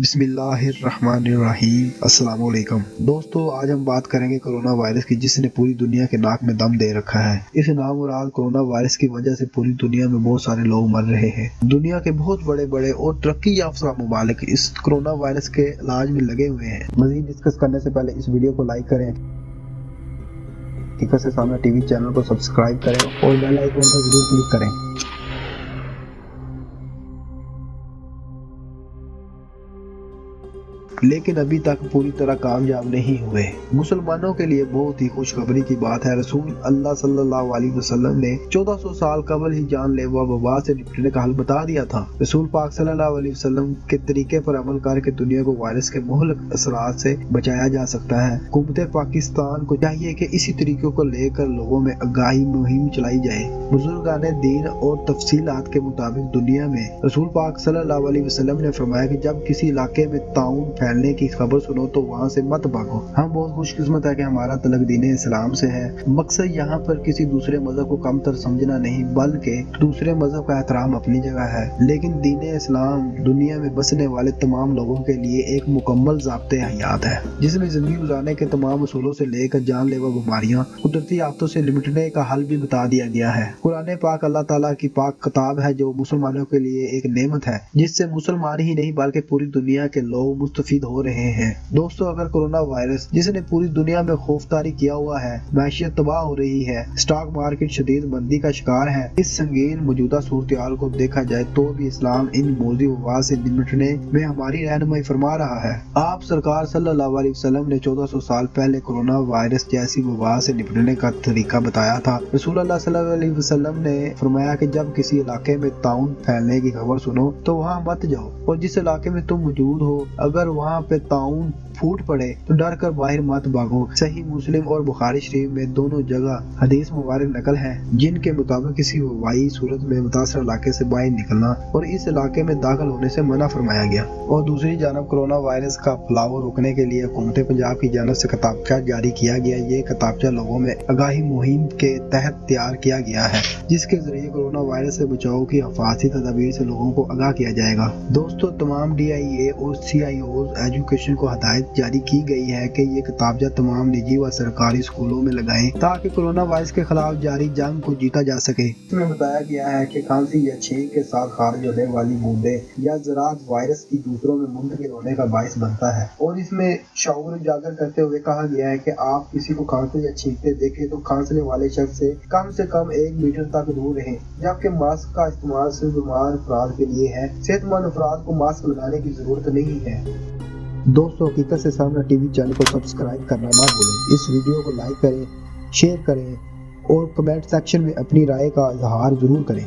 बिस्मिल्लाहिर्रहमानिर्रहीम। अस्सलाम वालेकुम दोस्तों, आज हम बात करेंगे कोरोना वायरस की, जिसने पूरी दुनिया के नाक में दम दे रखा है। इस नामुराद कोरोना वायरस की वजह से पूरी दुनिया में बहुत सारे लोग मर रहे हैं। दुनिया के बहुत बड़े बड़े और तरक्की याफ्ता ममालिक इस कोरोना वायरस के इलाज में लगे हुए हैं। मजीद डिस्कस करने से पहले इस वीडियो को लाइक करें, हकीकत से सामने टीवी चैनल को सब्सक्राइब करें और बेल आइकन पर जरूर क्लिक करें। लेकिन अभी तक पूरी तरह कामयाब नहीं हुए। मुसलमानों के लिए बहुत ही खुशखबरी की बात है। रसूल अल्लाह सल्लल्लाहु अलैहि वसल्लम ने 1400 साल कबल ही जानलेवा वबा से निपटने का हल बता दिया था। रसूल पाक सल्लल्लाहु अलैहि वसल्लम के तरीके पर अमल करके दुनिया को वायरस के मुहलक असरात से बचाया जा सकता है। हुकूमत पाकिस्तान को चाहिए कि इसी तरीकों को लेकर लोगों में आगाही मुहिम चलाई जाए। बुजुर्गाने दीन और तफसीलात के मुताबिक दुनिया में रसूल पाक सल्लल्लाहु अलैहि वसल्लम ने फरमाया कि जब किसी इलाके में ताउन फैलने की खबर सुनो तो वहाँ से मत भागो। हम बहुत खुशकिस्मत है कि हमारा तलक दीन इस्लाम से है। मकसद यहाँ पर किसी दूसरे मजहब को कमतर समझना नहीं, बल्कि दूसरे मजहब का एहतराम अपनी जगह है। लेकिन दीन इस्लाम दुनिया में बसने वाले तमाम लोगों के लिए एक मुकम्मल ज़ाब्ते हयात है, जिसमें जिंदगी गुजारने के तमाम उसूलों से लेकर जानलेवा बीमारियाँ, कुदरती आफतों से निपटने का हल भी बता दिया गया है। कुरान पाक अल्लाह ताला की पाक किताब है, जो मुसलमानों के लिए एक नेमत है, जिससे मुसलमान ही नहीं बल्कि पूरी दुनिया के लोग मुस्तफीद हो रहे हैं। दोस्तों, अगर कोरोना वायरस, जिसने पूरी दुनिया में खौफतारी किया हुआ है, मैशियत तबाह हो रही है, स्टॉक मार्केट शदीद मंदी का शिकार है, इस संगीन मौजूदा सूरत को देखा जाए तो भी इस्लाम इन मौजी वबा से निपटने में हमारी रहनुमाई फरमा रहा है। आप सरकार सल्लल्लाहु अलैहि वसल्लम ने 1400 साल पहले कोरोना वायरस जैसी वबा से निपटने का तरीका बताया था। रसूल अल्लाह सल्लल्लाहु अलैहि वसल्लम ने फरमाया कि जब किसी इलाके में ताउन फैलने की खबर सुनो तो वहाँ मत जाओ, और जिस इलाके में तुम मौजूद हो अगर वहाँ पे ताउन फूट पड़े तो डर कर बाहर मत भागो। सही मुस्लिम और बुखारी शरीफ में दोनों जगह हदीस मुबारक नकल है, जिनके मुताबिक किसी वबाई सूरत में मुतासर इलाके से बाहर निकलना और इस इलाके में दाखिल होने से मना फरमाया गया। और दूसरी जानब कोरोना वायरस का फैलाव रोकने के लिए हुकूमत पंजाब की जानब से किताबचा जारी किया गया। ये किताबचा लोगों में आगाही मुहिम के तहत तैयार किया गया है, जिसके जरिए कोरोना वायरस से बचाव की हिफाजती तदबीर से लोगों को आगाह किया जाएगा। दोस्तों, तमाम DIA और CIOs एजुकेशन को हदायत जारी की गई है कि ये किताबजा तमाम निजी व सरकारी स्कूलों में लगाएं, ताकि कोरोना वायरस के खिलाफ जारी जंग को जीता जा सके। इसमें बताया गया है कि खांसी या छींक के साथ खारिज होने वाली बूंदे या ज़रात वायरस की दूसरों में मुंतकिल होने का बाइस बनता है। और इसमें शऊर उजागर करते हुए कहा गया है कि आप किसी को खांसते या छींकते देखें तो खांसने वाले शख्स से कम 1 मीटर तक दूर रहें, जबकि मास्क का इस्तेमाल सिर्फ बीमार अफराद के लिए है। सेहतमंद अफराद को मास्क लगाने की जरूरत नहीं है। दोस्तों, हकीकत से सामने टीवी चैनल को सब्सक्राइब करना ना भूलें। इस वीडियो को लाइक करें, शेयर करें और कमेंट सेक्शन में अपनी राय का इजहार जरूर करें।